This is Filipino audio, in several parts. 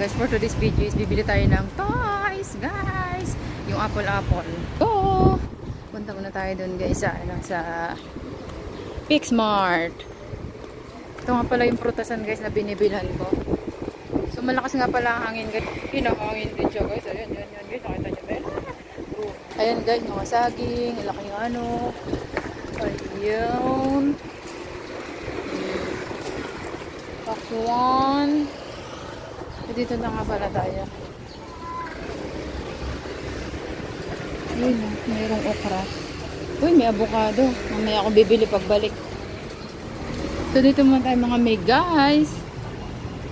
guys, for today's video is bibili tayo ng toys, guys. Yung Apple. Oh! Punta muna tayo dun guys sa PixMart. Ito nga pala yung prutasan guys na binibilhan ko. So malakas nga pala ang hangin guys. Hinahangin din siya guys. Ayan guys, nakita nyo ba? Ayan guys, mga saging, laking ano. Ayun. Pakwan. Dito na nga pala tayo. Ayun, mayroong okra. Uy, may avocado. Mamaya ako bibili pagbalik. So dito muna tayo mga may guys.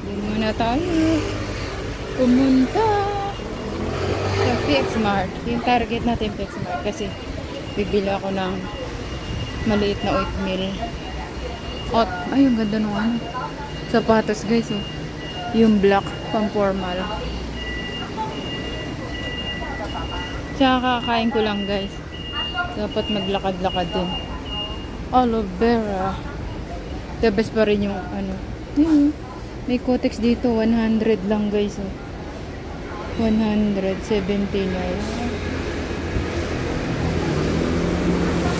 Dito muna tayo pumunta sa PixMart. Yung target natin PixMart kasi bibili ako ng maliit na oatmeal. Ay, ang ganda nung ano. Sapatos guys, oh. Yung black, pang formal. Tsaka kakain ko lang guys. Dapat maglakad-lakad din. Aloe vera. The best pa rin yung ano. May Kotex dito, 100 lang guys. Oh. 179.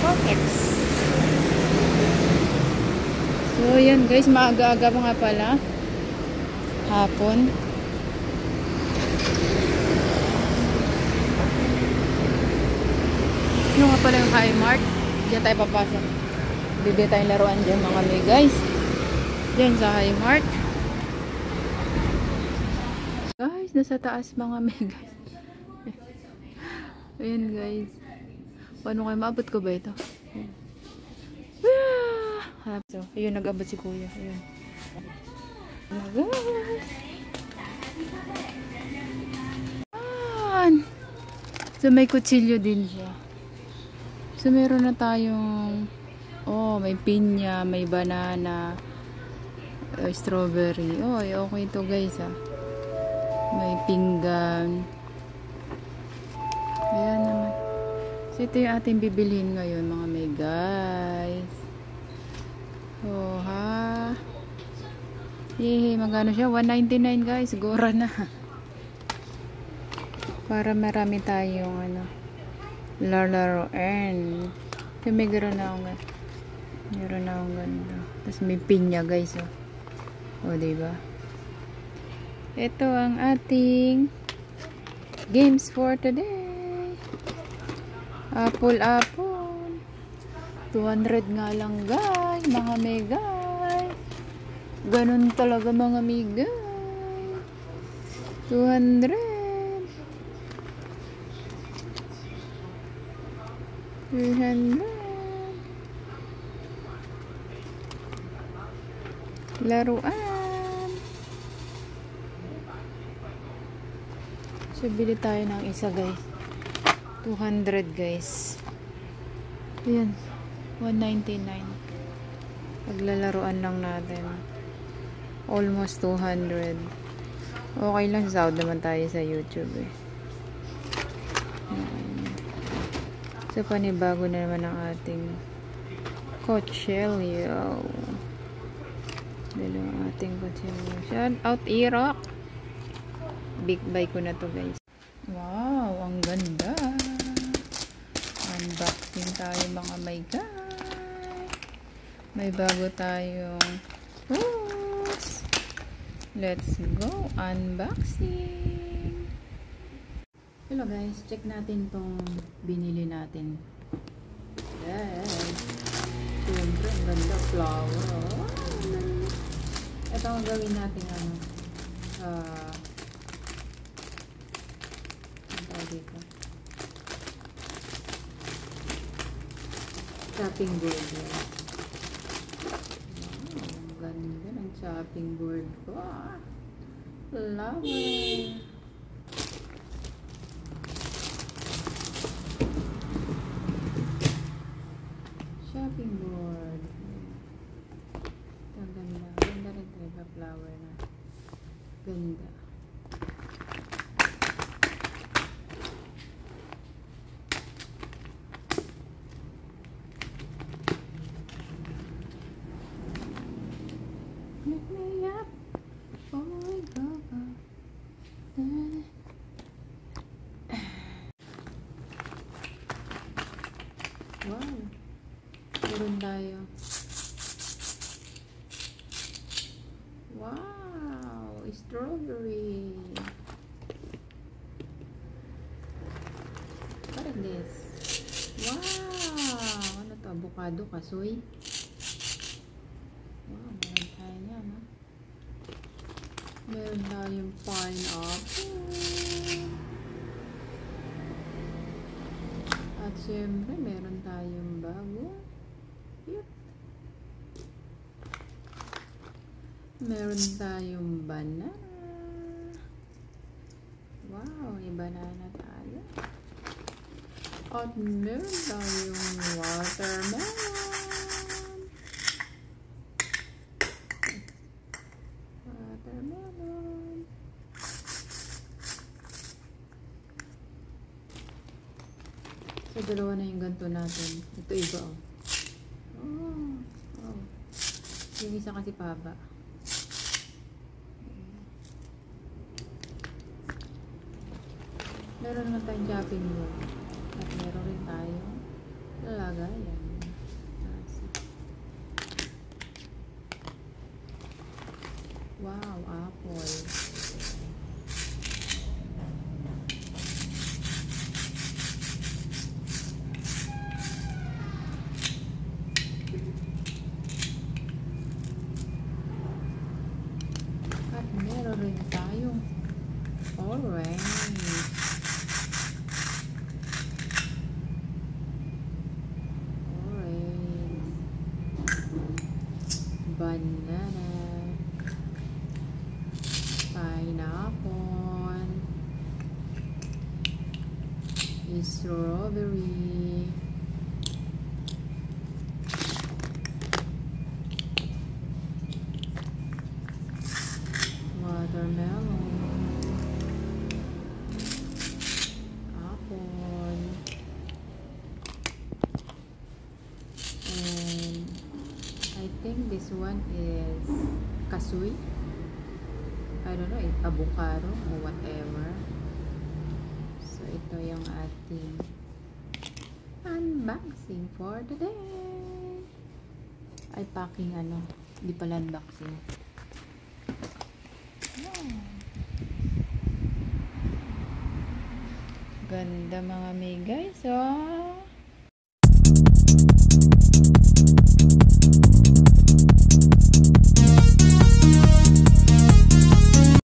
Kotex. So yan guys, maaga-aga pa nga pala. Hapon. Ano nga pala yung Hi-Mart? Diyan tayo papasok. Bibili tayong laruan dyan mga may guys. Diyan sa Hi-Mart. Guys, nasa taas mga may guys. Ayan guys. Paano kayo maabot ko ba ito? So, ayun, nag-abot si kuya. Ayun. So may kutsilyo din siya. So meron na tayong may pinya, may banana, strawberry. Okay to guys ah. May pinggan. Ayan naman. So ito yung ating bibilhin ngayon mga may guys. Yay, magkano siya? 199 guys, gora na. Para marami tayong ano, laruan. So may gano'n na akong ganda. Tapos may pinya guys, oh. Diba? Ito ang ating games for today. Apple. 200 nga lang guys, mga mega. Ganun talaga mga amiga. 200. 300. Laruan. So, bili tayo ng isa guys. 200 guys. Ayan. 199. Paglalaruan lang natin. Almost 200. Okay lang, sahod naman tayo sa YouTube eh. So panibago na naman ang ating kutsilyo. Dalawang ating kutsilyo. Shout out Irok. Big buy ko na to guys. Wow, ang ganda. Unboxing tayo mga my guys. May bago tayong let's go unboxing. Hello guys, check natin tong binili natin. Yes. Siyempre, ang ganda flower. Ito ang gawin natin ano. Ang tawag dito. Chopping board. Ganda ng chopping board ko. Love it. Chopping board. Ang ganda. Ganda rin talaga flower na. Ganda. Make me up. Oh my God. Wow, strawberry. What is this? Wow, ano to? Avocado, kasoy. Wow, meron tayo yan, ha? Meron tayong pineapple. At syempre, meron tayong bago. Cute. Meron tayong banana. Wow, may banana tayo. At meron tayong watermelon. Watermelon. So, dalawa na yung ganito natin. Ito iba, oh. Oh. Yung isa kasi paba. Meron naman tayong shopping mall. At meron rin tayong lalagayan. Wow, apple. At meron rin tayong orange. Banana, pineapple, strawberry, watermelon, apple, and I think this one is kasoy. I don't know, avocado or whatever. So, ito yung ating unboxing for today. Ay, packing ano. Hindi pala unboxing. Oh. Ganda mga may guys, oh.